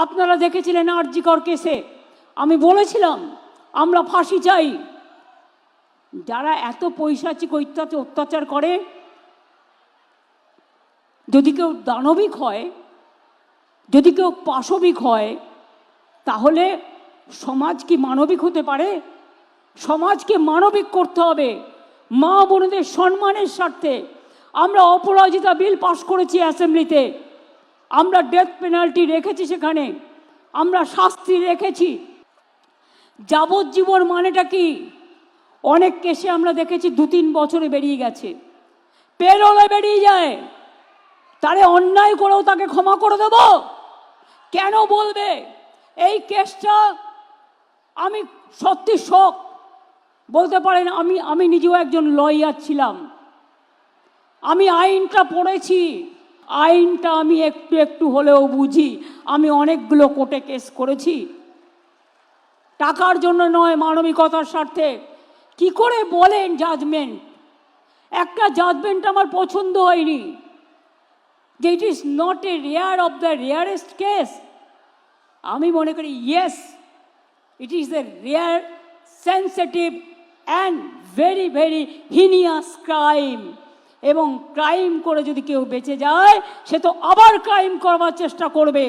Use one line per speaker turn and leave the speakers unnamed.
আপনারা দেখেছিলেন আর.জি. কর কেসে আমি বলেছিলাম আমরা ফাঁসি চাই। যারা এত পৈশাচিক অত্যাচার করে, যদি কেউ দানবিক হয়, যদি কেউ পাশবিক হয়, তাহলে সমাজ কি মানবিক হতে পারে? সমাজকে মানবিক করতে হবে। মা বোনদের সম্মানের স্বার্থে আমরা অপরাজিতা বিল পাশ করেছি অ্যাসেম্বলিতে। আমরা ডেথ পেনাল্টি রেখেছি, সেখানে আমরা শাস্তি রেখেছি। যাবজ্জীবন মানেটা কি? অনেক কেসে আমরা দেখেছি 2-3 বছরে বেরিয়ে গেছে, পেরোলে বেরিয়ে যায়। তারে অন্যায় করেও তাকে ক্ষমা করে দেব? কেন বলবে? এই কেসটা আমি সত্যি শক। বলতে পারেন আমি নিজেও একজন লয়ার ছিলাম, আমি আইনটা পড়েছি, আইনটা আমি একটু একটু হলেও বুঝি। আমি অনেকগুলো কোর্টে কেস করেছি, টাকার জন্য নয়, মানবিকতার স্বার্থে। কি করে বলেন জাজমেন্ট? একটা জাজমেন্ট আমার পছন্দ হয়নি, যে it is not a rare of the rarest case. আমি মনে করি yes, it is a rare, sensitive and very very heinous crime. এবং ক্রাইম করে যদি কেউ বেঁচে যায়, সে তো আবার ক্রাইম করবার চেষ্টা করবে।